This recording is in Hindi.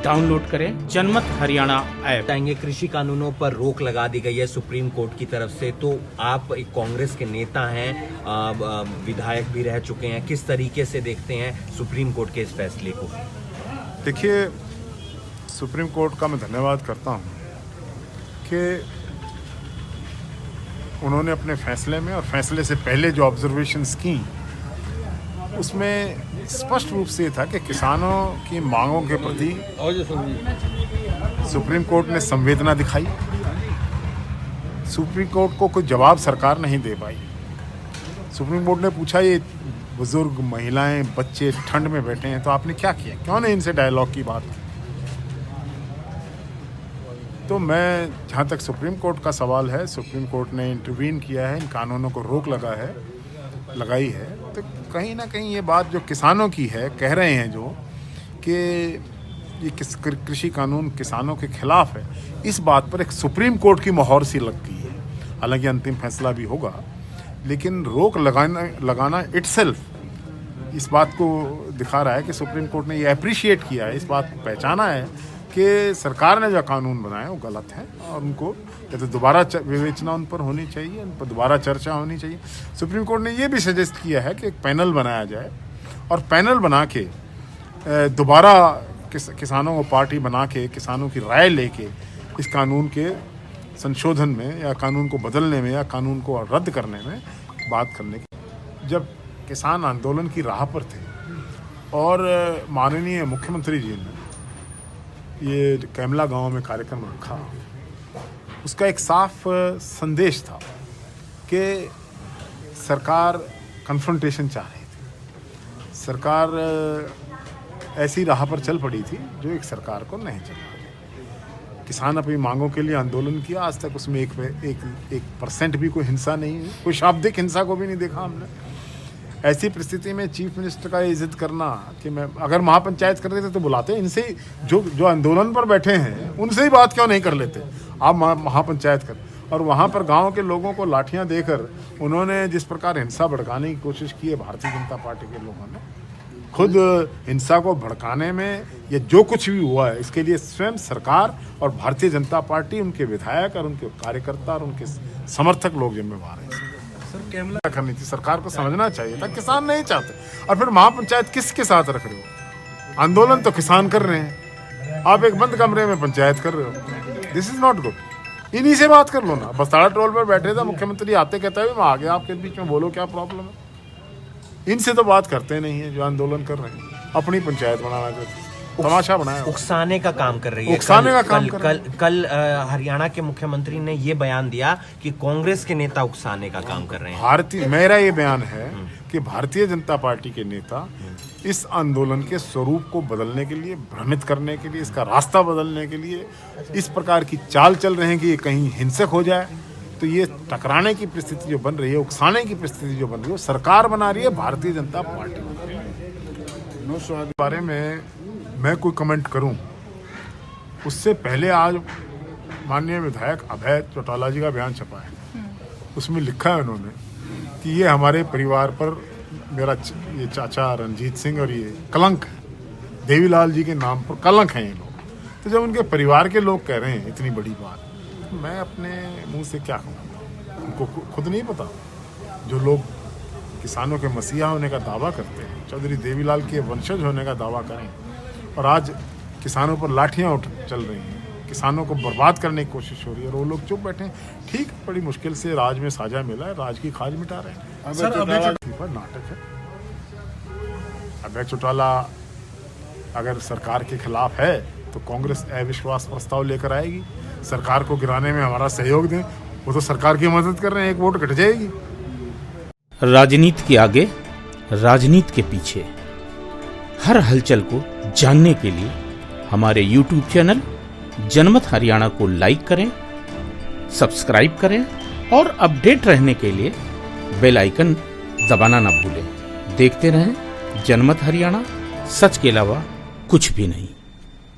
डाउनलोड करें जनमत हरियाणा ऐप। बताएंगे कृषि कानूनों पर रोक लगा दी गई है सुप्रीम कोर्ट की तरफ से, तो आप एक कांग्रेस के नेता हैं, विधायक भी रह चुके हैं, किस तरीके से देखते हैं सुप्रीम कोर्ट के इस फैसले को? देखिए, सुप्रीम कोर्ट का मैं धन्यवाद करता हूं कि उन्होंने अपने फैसले में और फैसले से पहले जो ऑब्जर्वेशंस की उसमें स्पष्ट रूप से था कि किसानों की मांगों के प्रति सुप्रीम कोर्ट ने संवेदना दिखाई। सुप्रीम कोर्ट को कोई जवाब सरकार नहीं दे पाई। सुप्रीम कोर्ट ने पूछा, ये बुजुर्ग, महिलाएं, बच्चे ठंड में बैठे हैं, तो आपने क्या किया, क्यों नहीं इनसे डायलॉग की बात? तो मैं, जहाँ तक सुप्रीम कोर्ट का सवाल है, सुप्रीम कोर्ट ने इंटरवीन किया है, इन कानूनों को रोक लगाई है, तो कहीं ना कहीं ये बात जो किसानों की है, कह रहे हैं जो कि ये कृषि कानून किसानों के खिलाफ है, इस बात पर एक सुप्रीम कोर्ट की मोहर सी लग गई है। हालांकि अंतिम फैसला भी होगा, लेकिन रोक लगाना इटसेल्फ इस बात को दिखा रहा है कि सुप्रीम कोर्ट ने ये अप्रिशिएट किया है, इस बात को पहचाना है कि सरकार ने जो कानून बनाए वो गलत है और उनको तो दोबारा विवेचना उन पर होनी चाहिए, उन पर दोबारा चर्चा होनी चाहिए। सुप्रीम कोर्ट ने ये भी सजेस्ट किया है कि एक पैनल बनाया जाए और पैनल बना के दोबारा किसानों को पार्टी बना के किसानों की राय लेके इस कानून के संशोधन में या कानून को बदलने में या कानून को रद्द करने में बात करने की। जब किसान आंदोलन की राह पर थे और माननीय मुख्यमंत्री जी ने ये कैमला गांव में कार्यक्रम रखा, उसका एक साफ संदेश था कि सरकार कन्फ्रंटेशन चाह रही थी, सरकार ऐसी राह पर चल पड़ी थी जो एक सरकार को नहीं चलना। किसान अपनी मांगों के लिए आंदोलन किया, आज तक उसमें एक परसेंट भी कोई हिंसा नहीं हुई, कोई शाब्दिक हिंसा को भी नहीं देखा हमने। ऐसी परिस्थिति में चीफ मिनिस्टर का ये जिद करना कि मैं अगर महापंचायत कर देते तो बुलाते, इनसे जो आंदोलन पर बैठे हैं उनसे ही बात क्यों नहीं कर लेते, आप महापंचायत कर। और वहाँ पर गांव के लोगों को लाठियां देकर उन्होंने जिस प्रकार हिंसा भड़काने की कोशिश की है, भारतीय जनता पार्टी के लोगों ने खुद हिंसा को भड़काने में ये जो कुछ भी हुआ है, इसके लिए स्वयं सरकार और भारतीय जनता पार्टी, उनके विधायक और उनके कार्यकर्ता और उनके समर्थक लोग जिम्मेवार हैं। कैमला करनी थी, सरकार को समझना चाहिए था किसान नहीं चाहते। और फिर महापंचायत किसके साथ रख रहे हो? आंदोलन तो किसान कर रहे हैं, आप एक बंद कमरे में पंचायत कर रहे हो। This is not good. इन्हीं से बात कर लो ना। बस्ताड़ा टोल पर बैठे थे, मुख्यमंत्री आते कहता है मैं आ गया आपके बीच में, बोलो क्या प्रॉब्लम है। इनसे तो बात करते नहीं है जो आंदोलन कर रहे हैं, अपनी पंचायत बनाना चाहते, तमाशा बनाया, उकसाने का काम कर रही है। उकसाने का काम कर रही है। कल हरियाणा के मुख्यमंत्री ने ये बयान दिया कि कांग्रेस के नेता उकसाने का काम कर रहे हैं। मेरा ये बयान है कि भारतीय जनता पार्टी के नेता इस आंदोलन के स्वरूप को बदलने के लिए, भ्रमित करने के लिए, इसका रास्ता बदलने के लिए इस प्रकार की चाल चल रहे हैं कि ये कहीं हिंसक हो जाए। तो ये टकराने की परिस्थिति जो बन रही है, उकसाने की परिस्थिति जो बन रही है, सरकार बना रही है, भारतीय जनता पार्टी बना रही है। इस बारे में मैं कोई कमेंट करूं उससे पहले आज माननीय विधायक अभय चौटाला जी का बयान छपा है, उसमें लिखा है उन्होंने कि ये हमारे परिवार पर, मेरा ये चाचा रंजीत सिंह और ये कलंक है, देवीलाल जी के नाम पर कलंक हैं ये लोग। तो जब उनके परिवार के लोग कह रहे हैं इतनी बड़ी बात, तो मैं अपने मुंह से क्या कहूँगा? उनको खुद नहीं पता। जो लोग किसानों के मसीहा होने का दावा करते हैं, चौधरी देवीलाल के वंशज होने का दावा करें, और आज किसानों पर लाठियां चल रही हैं, किसानों को बर्बाद करने की कोशिश हो रही है और वो लोग चुप बैठे हैं। ठीक, बड़ी मुश्किल से राज में साझा मिला है, राज की खाज मिटा रहे हैं। पर नाटक है। अभय चौटाला अगर सरकार के खिलाफ है तो कांग्रेस अविश्वास प्रस्ताव लेकर आएगी, सरकार को गिराने में हमारा सहयोग दें। वो तो सरकार की मदद कर रहे हैं, एक वोट घट जाएगी। राजनीति के आगे, राजनीति के पीछे, हर हलचल को जानने के लिए हमारे YouTube चैनल जनमत हरियाणा को लाइक करें, सब्सक्राइब करें और अपडेट रहने के लिए बेल आइकन दबाना ना भूलें। देखते रहें जनमत हरियाणा, सच के अलावा कुछ भी नहीं।